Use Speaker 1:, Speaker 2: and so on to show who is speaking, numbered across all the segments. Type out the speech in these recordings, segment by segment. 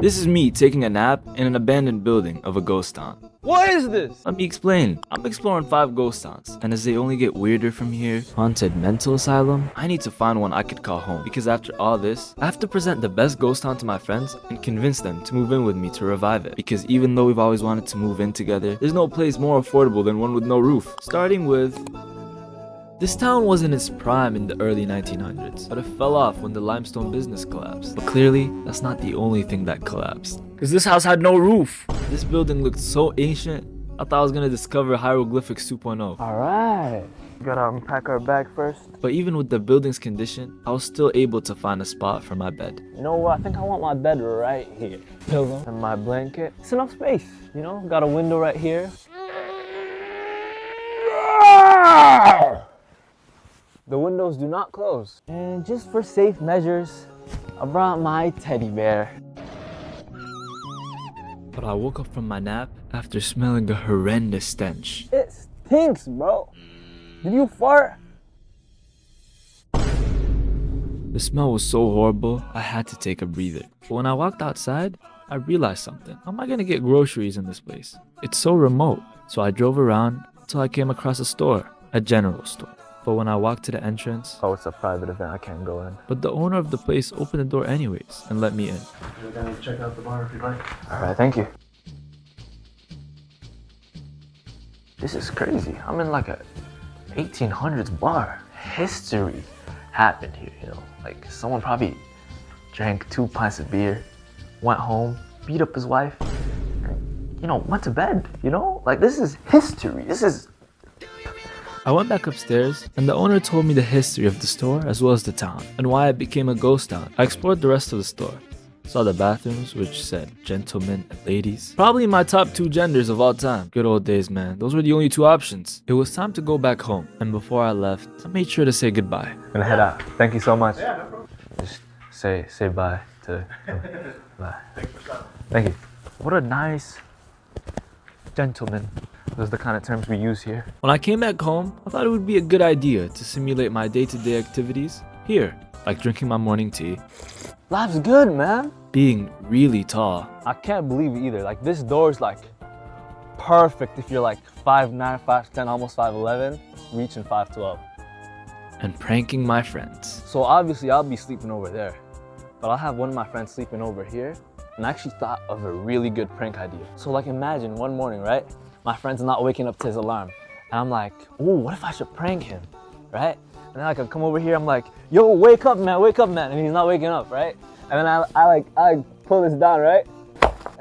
Speaker 1: This is me taking a nap in an abandoned building of a ghost town.
Speaker 2: What is this?
Speaker 1: Let me explain. I'm exploring 5 ghost towns, and as they only get weirder from here, haunted mental asylum, I need to find one I could call home. Because after all this, I have to present the best ghost town to my friends and convince them to move in with me to revive it. Because even though we've always wanted to move in together, there's no place more affordable than one with no roof. Starting with... This town was in its prime in the early 1900s, but it fell off when the limestone business collapsed. But clearly, that's not the only thing that collapsed. Because this house had no roof! This building looked so ancient, I thought I was gonna discover hieroglyphics 2.0.
Speaker 2: Alright. Gotta unpack our bag first.
Speaker 1: But even with the building's condition, I was still able to find a spot for my bed.
Speaker 2: You know what? I think I want my bed right here. Pillow and my blanket. It's enough space, you know? Got a window right here. The windows do not close. And just for safe measures, I brought my teddy bear.
Speaker 1: But I woke up from my nap after smelling a horrendous stench.
Speaker 2: It stinks, bro. Did you fart?
Speaker 1: The smell was so horrible, I had to take a breather. But when I walked outside, I realized something. How am I gonna get groceries in this place? It's so remote. So I drove around until I came across a store, a general store. But when I walked to the entrance...
Speaker 2: Oh, it's a private event, I can't go in.
Speaker 1: But the owner of the place opened the door anyways and let me in.
Speaker 3: You're gonna check out the bar if you'd like.
Speaker 2: Alright, thank you. This is crazy. I'm in like a 1800s bar. History happened here, you know? Like someone probably drank 2 pints of beer, went home, beat up his wife, and, you know, went to bed, you know? Like this is history. This is...
Speaker 1: I went back upstairs, and the owner told me the history of the store as well as the town, and why it became a ghost town. I explored the rest of the store, saw the bathrooms which said gentlemen and ladies. Probably my top 2 genders of all time. Good old days, man. Those were the only 2 options. It was time to go back home, and before I left, I made sure to say goodbye.
Speaker 2: Gonna head out. Thank you so much.
Speaker 3: Yeah, no problem.
Speaker 2: Just say bye to... Bye.
Speaker 3: Thanks for stopping.
Speaker 2: Thank you. What a nice gentleman. Those are the kind of terms we use here.
Speaker 1: When I came back home, I thought it would be a good idea to simulate my day-to-day activities here, like drinking my morning tea,
Speaker 2: Life's good, man.
Speaker 1: being really tall,
Speaker 2: I can't believe it either. Like this door is like perfect if you're like 5'9", 5'10", almost 5'11", reaching 5'12".
Speaker 1: and pranking my friends.
Speaker 2: So obviously I'll be sleeping over there, but I'll have one of my friends sleeping over here, and I actually thought of a really good prank idea. So like imagine one morning, right? My friend's not waking up to his alarm, and I'm like, oh, what if I should prank him, right? And then I can come over here, I'm like, yo, wake up, man, and he's not waking up, right? And then I pull this down, right?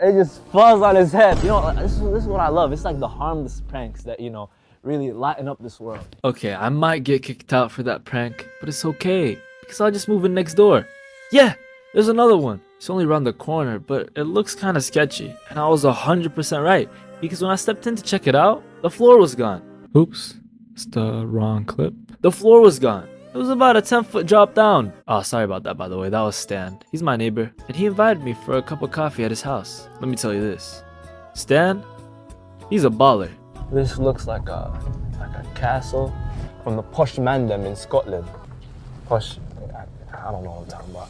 Speaker 2: It just falls on his head. You know, this is what I love. It's like the harmless pranks that, you know, really lighten up this world.
Speaker 1: Okay, I might get kicked out for that prank, but it's okay, because I'll just move in next door. Yeah, there's another one. It's only around the corner, but it looks kind of sketchy, and I was 100% right. Because when I stepped in to check it out, the floor was gone. Oops, it's the wrong clip. The floor was gone. It was about a 10-foot drop down. Oh, sorry about that, by the way. That was Stan. He's my neighbor, and he invited me for a cup of coffee at his house. Let me tell you this. Stan, he's a baller.
Speaker 2: This looks like a castle from the Posh Mandem in Scotland. Posh, I don't know what I'm talking about.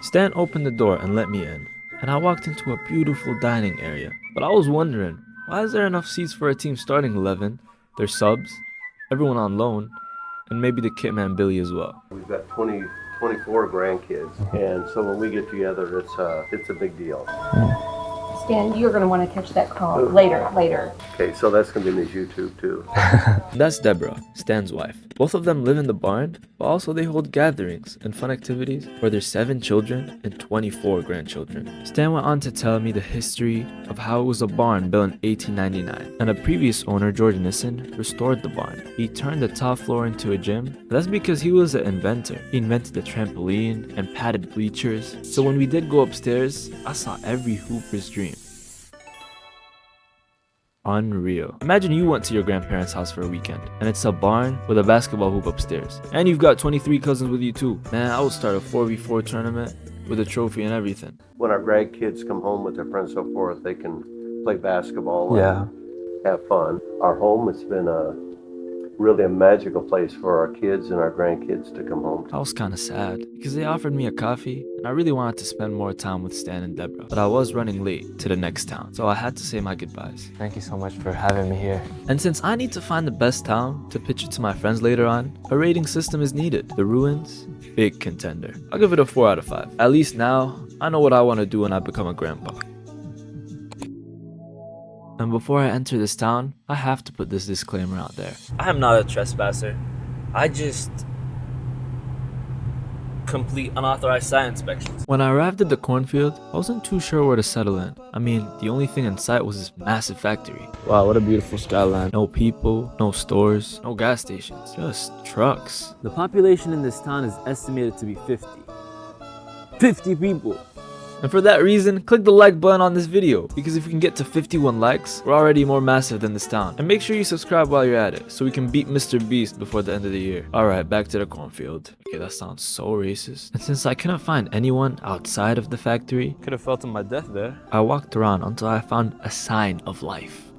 Speaker 1: Stan opened the door and let me in, and I walked into a beautiful dining area. But I was wondering, why is there enough seats for a team starting 11? There's subs, everyone on loan, and maybe the kitman Billy as well.
Speaker 3: We've got 24 grandkids, and so when we get together, it's a big deal.
Speaker 4: Stan, you're going to want to catch that call later.
Speaker 3: Okay, so that's gonna be in his YouTube too.
Speaker 1: That's Deborah, Stan's wife. Both of them live in the barn, but also they hold gatherings and fun activities for their 7 children and 24 grandchildren. Stan went on to tell me the history of how it was a barn built in 1899, and a previous owner, George Nissen, restored the barn. He turned the top floor into a gym. That's because he was an inventor. He invented the trampoline and padded bleachers. So when we did go upstairs, I saw every hooper's dream. Unreal. Imagine you went to your grandparents' house for a weekend, and it's a barn with a basketball hoop upstairs. And you've got 23 cousins with you too. Man, I would start a 4v4 tournament with a trophy and everything.
Speaker 3: When our grandkids come home with their friends and so forth, they can play basketball and
Speaker 2: Yeah.
Speaker 3: have fun. Our home, it's been really a magical place for our kids and our grandkids to come home to.
Speaker 1: I was kinda sad because they offered me a coffee and I really wanted to spend more time with Stan and Deborah, but I was running late to the next town, so I had to say my goodbyes.
Speaker 2: Thank you so much for having me here.
Speaker 1: And since I need to find the best town to pitch it to my friends later on, a rating system is needed. The Ruins, big contender. I'll give it a 4 out of 5. At least now, I know what I want to do when I become a grandpa. And before I enter this town, I have to put this disclaimer out there. I am not a trespasser. I just complete unauthorized site inspections. When I arrived at the cornfield, I wasn't too sure where to settle in. I mean, the only thing in sight was this massive factory. Wow, what a beautiful skyline. No people, no stores, no gas stations, just trucks.
Speaker 2: The population in this town is estimated to be 50. 50 people!
Speaker 1: And for that reason, click the like button on this video, because if we can get to 51 likes, we're already more massive than this town. And make sure you subscribe while you're at it, so we can beat Mr. Beast before the end of the year. Alright, back to the cornfield. Okay, that sounds so racist. And since I couldn't find anyone outside of the factory,
Speaker 2: Could have fell to my death there.
Speaker 1: I walked around until I found a sign of life.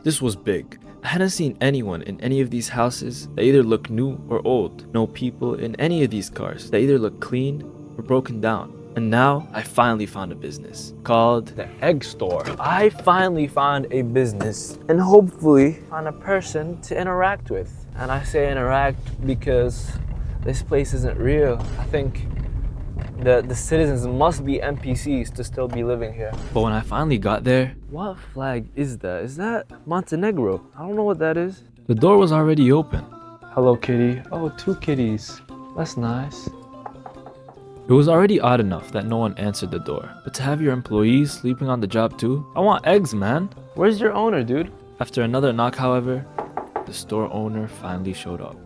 Speaker 1: This was big. I hadn't seen anyone in any of these houses that either looked new or old. No people in any of these cars that either looked clean or broken down. And now I finally found a business called
Speaker 2: The egg store. I finally found a business and hopefully find a person to interact with. And I say interact because this place isn't real. I think the citizens must be NPCs to still be living here.
Speaker 1: But when I finally got there,
Speaker 2: What flag is that? Is that Montenegro? I don't know what that is.
Speaker 1: the door was already open.
Speaker 2: Hello, kitty. Oh, 2 kitties. That's nice.
Speaker 1: It was already odd enough that no one answered the door. But to have your employees sleeping on the job too? I want eggs, man.
Speaker 2: Where's your owner, dude?
Speaker 1: After another knock, however, the store owner finally showed up.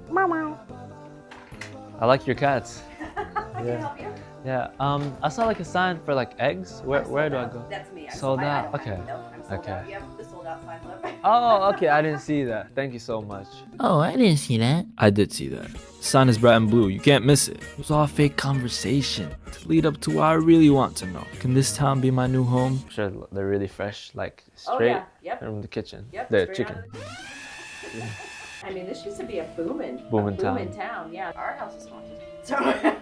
Speaker 2: I like your cats.
Speaker 4: I can help you.
Speaker 2: Yeah. I saw like a sign for like eggs. Where do I go?
Speaker 4: That's me.
Speaker 2: Sold out. Okay.
Speaker 4: Nope, I'm sold
Speaker 2: Okay.
Speaker 4: out. Yep, the sold out sign left.
Speaker 2: Oh, okay. I didn't see that. Thank you so much.
Speaker 5: Oh, I didn't see that.
Speaker 1: I did see that. The sign is bright and blue. You can't miss it. It was all fake conversation to lead up to what I really want to know. Can this town be my new home?
Speaker 2: I'm sure they're really fresh, like
Speaker 4: Oh
Speaker 2: straight
Speaker 4: yeah, yep.
Speaker 2: from the kitchen.
Speaker 4: Yep,
Speaker 2: The
Speaker 4: straight
Speaker 2: chicken.
Speaker 4: out I mean, this used to be a booming town. Yeah, our house is haunted. So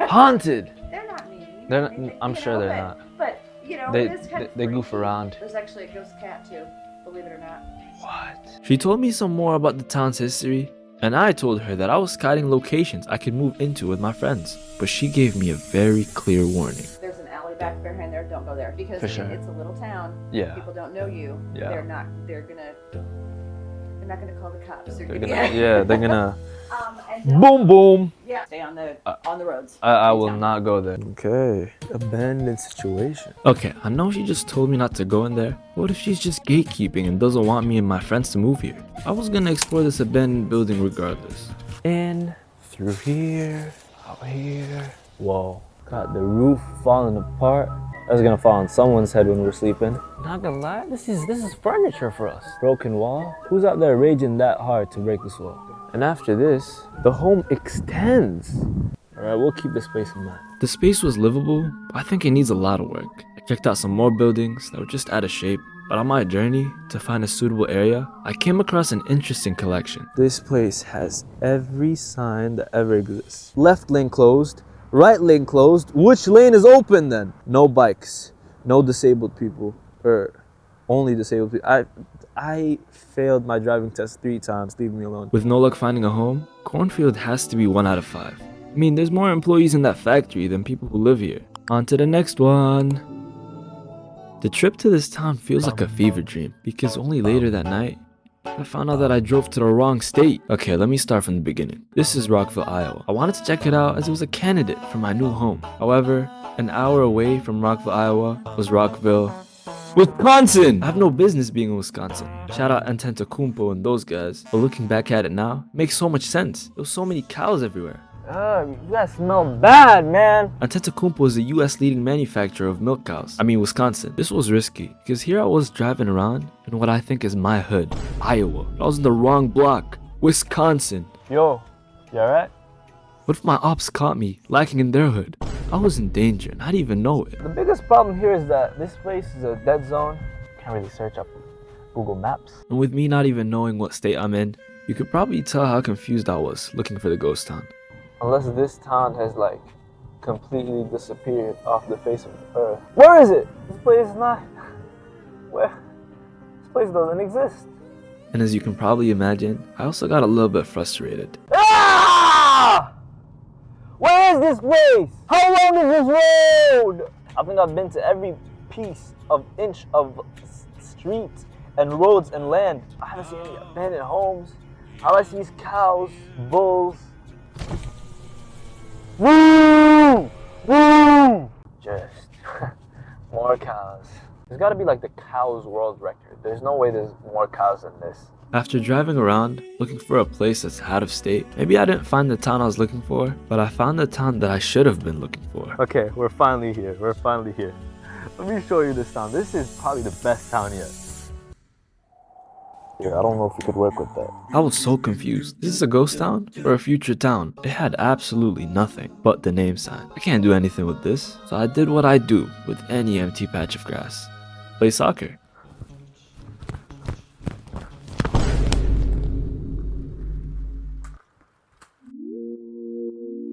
Speaker 2: Haunted.
Speaker 4: they're not mean.
Speaker 2: They're
Speaker 4: or anything,
Speaker 2: I'm
Speaker 4: you
Speaker 2: sure
Speaker 4: know,
Speaker 2: they're
Speaker 4: but,
Speaker 2: not.
Speaker 4: But you know,
Speaker 2: They-
Speaker 4: it is kind of
Speaker 2: they goof
Speaker 4: freaky.
Speaker 2: around.
Speaker 4: There's actually a ghost cat too, believe it or not.
Speaker 2: What?
Speaker 1: She told me some more about the town's history, and I told her that I was scouting locations I could move into with my friends. But she gave me a very clear warning.
Speaker 4: There's an alley back behind there. Don't go there because
Speaker 2: For sure.
Speaker 4: it's a little town.
Speaker 2: Yeah.
Speaker 4: People don't know you.
Speaker 2: Yeah.
Speaker 4: They're not gonna call the cops.
Speaker 2: They're gonna. Yeah. They're gonna.
Speaker 4: And
Speaker 2: Boom boom.
Speaker 4: yeah, stay on the roads.
Speaker 2: I will not go there. Okay. Abandoned situation.
Speaker 1: Okay, I know she just told me not to go in there. What if she's just gatekeeping and doesn't want me and my friends to move here? I was gonna explore this abandoned building regardless.
Speaker 2: In through here, out here. Whoa. God, the roof falling apart. That was gonna fall on someone's head when we're sleeping. Not gonna lie, this is furniture for us. Broken wall. Who's out there raging that hard to break this wall? And after this, the home extends. Alright, we'll keep the space in mind.
Speaker 1: The space was livable, but I think it needs a lot of work. I checked out some more buildings that were just out of shape, but on my journey to find a suitable area, I came across an interesting collection.
Speaker 2: This place has every sign that ever exists. Left lane closed, right lane closed. Which lane is open then? No bikes, no disabled people, or only disabled people. I failed my driving test 3 times, leave me alone.
Speaker 1: With no luck finding a home, Cornfield has to be 1 out of 5. I mean, there's more employees in that factory than people who live here. On to the next one. The trip to this town feels like a fever dream because only later that night, I found out that I drove to the wrong state. Okay, let me start from the beginning. This is Rockville, Iowa. I wanted to check it out as it was a candidate for my new home. However, an hour away from Rockville, Iowa was Rockville, Wisconsin! I have no business being in Wisconsin. Shout out Antetokounmpo and those guys. But looking back at it now, it makes so much sense. There was so many cows everywhere.
Speaker 2: You guys smell bad, man.
Speaker 1: Antetokounmpo is the US leading manufacturer of milk cows. Wisconsin. This was risky because here I was driving around in what I think is my hood, Iowa. I was in the wrong block, Wisconsin.
Speaker 2: Yo, you alright?
Speaker 1: What if my ops caught me lacking in their hood? I was in danger and I didn't even know it.
Speaker 2: The biggest problem here is that this place is a dead zone. Can't really search up Google Maps.
Speaker 1: And with me not even knowing what state I'm in, you could probably tell how confused I was looking for the ghost town.
Speaker 2: Unless this town has like completely disappeared off the face of the earth. Where is it? This place is not. Where? This place doesn't exist.
Speaker 1: And as you can probably imagine, I also got a little bit frustrated.
Speaker 2: Ah! Where is this place? How long is this road? I think I've been to every piece of inch of street and roads and land. I haven't seen any abandoned homes. All I see is cows, bulls. Woo! Woo! Just more cows. There's gotta be like the cows world record. There's no way there's more cows than this.
Speaker 1: After driving around, looking for a place that's out of state, maybe I didn't find the town I was looking for, but I found the town that I should have been looking for.
Speaker 2: Okay, we're finally here. We're finally here. Let me show you this town. This is probably the best town yet. Yeah, I don't know if we could work with that.
Speaker 1: I was so confused. Is this a ghost town or a future town? It had absolutely nothing but the name sign. I can't do anything with this, so I did what I do with any empty patch of grass. Play soccer.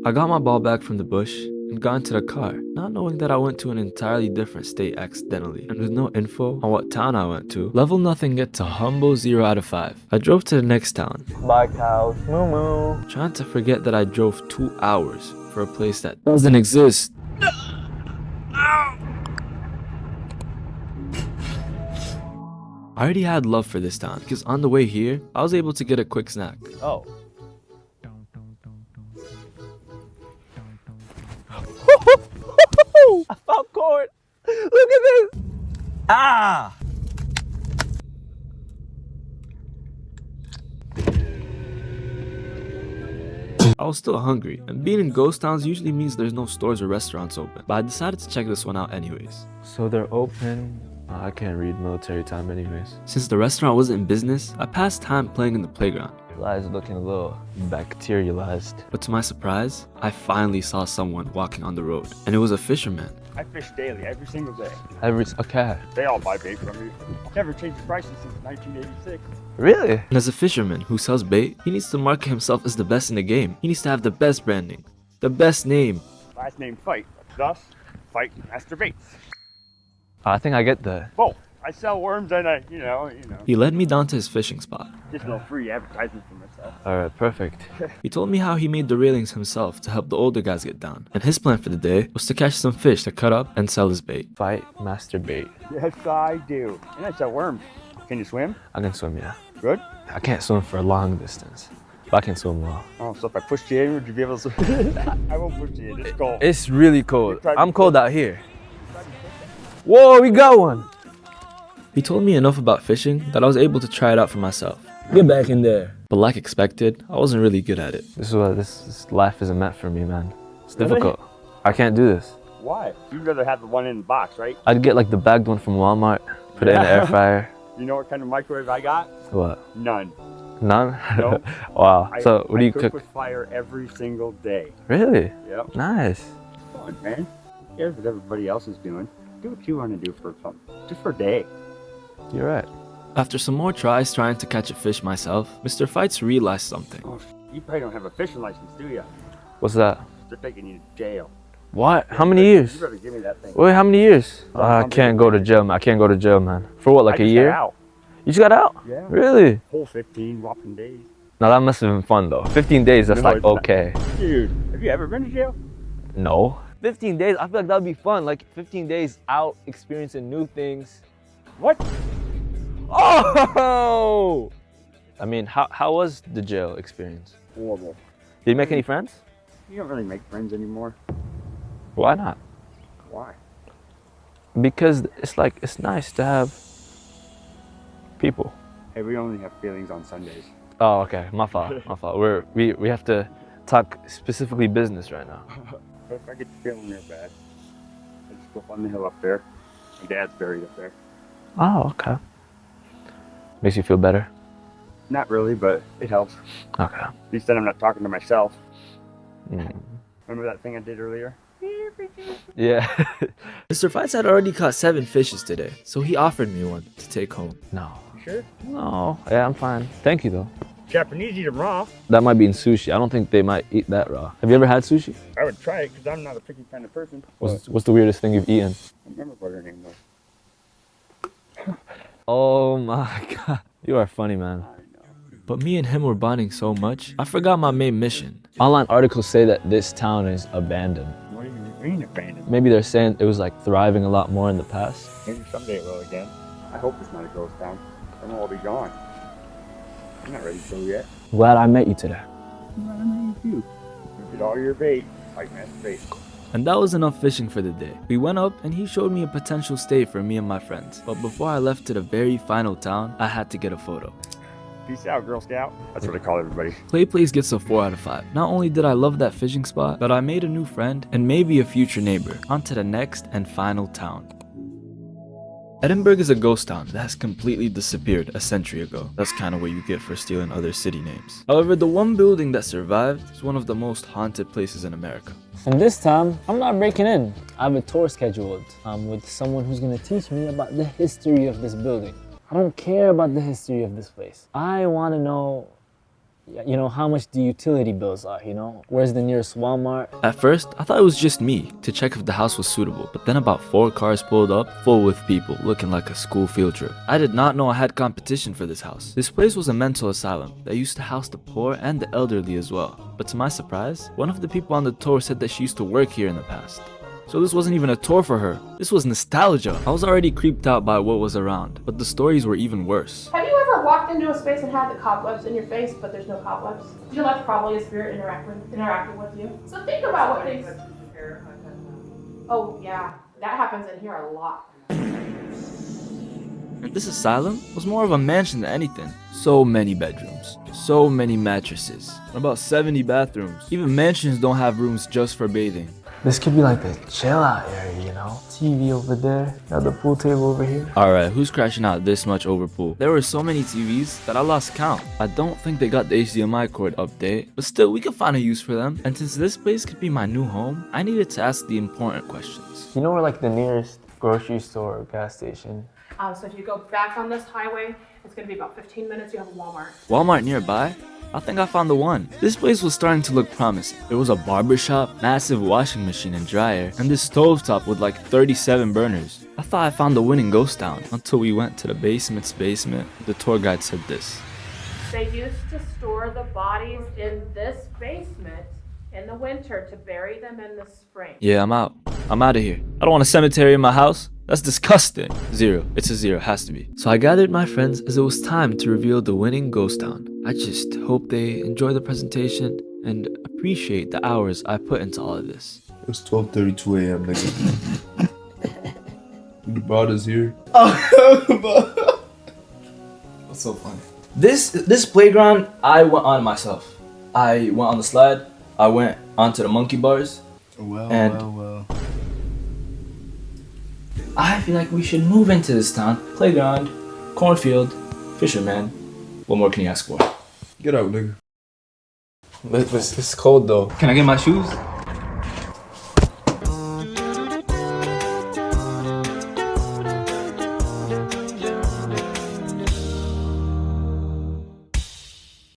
Speaker 1: I got my ball back from the bush and got into the car, not knowing that I went to an entirely different state accidentally. And with no info on what town I went to, level nothing gets a humble 0 out of 5. I drove to the next town.
Speaker 2: Bye cows, moo moo.
Speaker 1: Trying to forget that I drove 2 hours for a place that doesn't exist. I already had love for this town because on the way here, I was able to get a quick snack.
Speaker 2: Oh. I found corn. Look at this. Ah.
Speaker 1: I was still hungry, and being in ghost towns usually means there's no stores or restaurants open, but I decided to check this one out anyways.
Speaker 2: So they're open. I can't read military time anyways.
Speaker 1: Since the restaurant wasn't in business, I passed time playing in the playground.
Speaker 2: Your eyes looking a little bacterialized.
Speaker 1: But to my surprise, I finally saw someone walking on the road, and it was a fisherman.
Speaker 5: I fish daily, every single day.
Speaker 2: Okay.
Speaker 5: They all buy bait from me. Never changed the prices since 1986.
Speaker 2: Really?
Speaker 1: And as a fisherman who sells bait, he needs to market himself as the best in the game. He needs to have the best branding, the best name.
Speaker 5: Last name Fight. Thus, Fight Master Baits.
Speaker 2: I think I get that.
Speaker 5: Both. I sell worms and I, you know.
Speaker 1: He led me down to his fishing spot.
Speaker 5: Just no free advertisement for myself.
Speaker 2: Alright, perfect.
Speaker 1: He told me how he made the railings himself to help the older guys get down. And his plan for the day was to catch some fish to cut up and sell his bait.
Speaker 2: Fight master bait.
Speaker 5: Yes, I do. And I sell worms. Can you swim?
Speaker 2: I can swim, yeah.
Speaker 5: Good.
Speaker 2: I can't swim for a long distance, but I can swim well.
Speaker 5: Oh, so if I pushed you in, would you be able to swim? I won't push you in. It's cold.
Speaker 2: It's really cold. I'm cold out here. Whoa, we got one.
Speaker 1: He told me enough about fishing that I was able to try it out for myself.
Speaker 2: Get back in there.
Speaker 1: But like expected, I wasn't really good at it.
Speaker 2: This is what this life isn't meant for me, man. It's difficult. I can't do this.
Speaker 5: Why? You'd rather have the one in the box, right?
Speaker 2: I'd get like the bagged one from Walmart, put it in the air fryer.
Speaker 5: You know what kind of microwave I got?
Speaker 2: What?
Speaker 5: None.
Speaker 2: None?
Speaker 5: Nope.
Speaker 2: Wow. So what do you
Speaker 5: I
Speaker 2: cook?
Speaker 5: with fire every single day.
Speaker 2: Really?
Speaker 5: Yep.
Speaker 2: Nice.
Speaker 5: Come on, man. Who cares what everybody else is doing? Do what you want to do for fun. Just for a day.
Speaker 2: You're right.
Speaker 1: After some more tries trying to catch a fish myself, Mr. Fights realized something.
Speaker 5: Oh, you probably don't have a fishing license, do you?
Speaker 2: What's that?
Speaker 5: They're taking you to jail.
Speaker 2: What? How many years?
Speaker 5: You better give me that thing.
Speaker 2: Wait, how many years? I
Speaker 5: something
Speaker 2: can't go to jail, man. I can't go to jail, man. For what, like
Speaker 5: I
Speaker 2: a
Speaker 5: just
Speaker 2: year?
Speaker 5: got out.
Speaker 2: You just got out?
Speaker 5: Yeah.
Speaker 2: Really?
Speaker 5: Whole 15 whopping days.
Speaker 2: Now that must have been fun though. 15 days, that's
Speaker 5: No,
Speaker 2: like
Speaker 5: it's not.
Speaker 2: okay.
Speaker 5: Dude, have you ever been to jail?
Speaker 2: No. 15 days, I feel like that would be fun. Like 15 days out, experiencing new things.
Speaker 5: What?
Speaker 2: Oh! I mean, how was the jail experience?
Speaker 5: Horrible.
Speaker 2: Did you make any friends?
Speaker 5: You don't really make friends anymore.
Speaker 2: Why not?
Speaker 5: Why?
Speaker 2: Because it's nice to have people.
Speaker 5: Hey, we only have feelings on Sundays.
Speaker 2: Oh, okay. My fault. My fault. We have to talk specifically business right now.
Speaker 5: But if I get feeling real bad, I just go up on the hill up there. My dad's buried up there.
Speaker 2: Oh, okay. Makes you feel better?
Speaker 5: Not really, but it helps.
Speaker 2: Okay.
Speaker 5: At least then I'm not talking to myself.
Speaker 2: Mm.
Speaker 5: Remember that thing I did earlier?
Speaker 2: Yeah.
Speaker 1: Mr. Fights had already caught 7 fishes today, so he offered me one to take home.
Speaker 2: No.
Speaker 5: You Sure.
Speaker 2: No, yeah, I'm fine. Thank you though.
Speaker 5: Japanese eat them raw.
Speaker 2: That might be in sushi. I don't think they might eat that raw. Have you ever had sushi?
Speaker 5: I would try it because I'm not a picky kind of person.
Speaker 2: What's the weirdest thing you've eaten?
Speaker 5: I don't remember what her name was.
Speaker 2: Oh my god. You are funny, man.
Speaker 1: But me and him were bonding so much, I forgot my main mission.
Speaker 2: Online articles say that this town is abandoned.
Speaker 5: What do you mean abandoned?
Speaker 2: Maybe they're saying it was like thriving a lot more in the past.
Speaker 5: Maybe someday it will again. I hope it's not a ghost town. Then we'll all be gone. I'm not ready to go yet.
Speaker 2: Glad I met you today.
Speaker 5: Well, I know you too. You did all your bait, like that's bait.
Speaker 1: And that was enough fishing for the day. We went up and he showed me a potential stay for me and my friends. But before I left to the very final town, I had to get a photo.
Speaker 5: Peace out, Girl Scout. That's what I call everybody.
Speaker 1: Play Place gets a 4 out of 5. Not only did I love that fishing spot, but I made a new friend and maybe a future neighbor. On to the next and final town. Edinburgh is a ghost town that has completely disappeared a century ago. That's kind of what you get for stealing other city names. However, the one building that survived is one of the most haunted places in America.
Speaker 2: And this time, I'm not breaking in. I have a tour scheduled with someone who's gonna teach me about the history of this building. I don't care about the history of this place. I wanna know, you know, how much the utility bills are, you know? Where's the nearest Walmart?
Speaker 1: At first, I thought it was just me to check if the house was suitable, but then about 4 cars pulled up, full with people, looking like a school field trip. I did not know I had competition for this house. This place was a mental asylum that used to house the poor and the elderly as well. But to my surprise, one of the people on the tour said that she used to work here in the past. So this wasn't even a tour for her. This was nostalgia. I was already creeped out by what was around, but the stories were even worse.
Speaker 6: Have you ever walked into a space and had the cobwebs in your face, but there's no cobwebs? You know, that's probably a spirit interacting with you. So think about what things. Oh yeah, that happens in here a lot.
Speaker 1: And this asylum was more of a mansion than anything. So many bedrooms, so many mattresses, about 70 bathrooms. Even mansions don't have rooms just for bathing.
Speaker 2: This could be like the chill out area, you know? TV over there, got the pool table over here.
Speaker 1: Alright, who's crashing out this much over pool? There were so many TVs that I lost count. I don't think they got the HDMI cord update, but still, we could find a use for them. And since this place could be my new home, I needed to ask the important questions.
Speaker 2: You know where like the nearest grocery store or gas station?
Speaker 6: So if you go back on this highway, it's gonna be about 15 minutes, you have a Walmart.
Speaker 1: Walmart nearby? I think I found the one. This place was starting to look promising. There was a barber shop, massive washing machine and dryer, and this stovetop with like 37 burners. I thought I found the winning ghost town until we went to the basement's basement. The tour guide said this.
Speaker 6: They used to store the bodies in this basement in the winter to bury them in the spring.
Speaker 1: Yeah, I'm out. I'm out of here. I don't want a cemetery in my house. That's disgusting. 0. It's a 0. Has to be. So I gathered my friends as it was time to reveal the winning ghost town. I just hope they enjoy the presentation and appreciate the hours I put into all of this.
Speaker 7: It was 12:32 a.m. nigga. You brought us here.
Speaker 1: What's so funny? This playground, I went on myself. I went on the slide. I went onto the monkey bars.
Speaker 7: Well.
Speaker 1: I feel like we should move into this town. Playground, cornfield, fisherman. What more can you ask for?
Speaker 7: Get out, nigga.
Speaker 2: It's cold though.
Speaker 1: Can I get my shoes?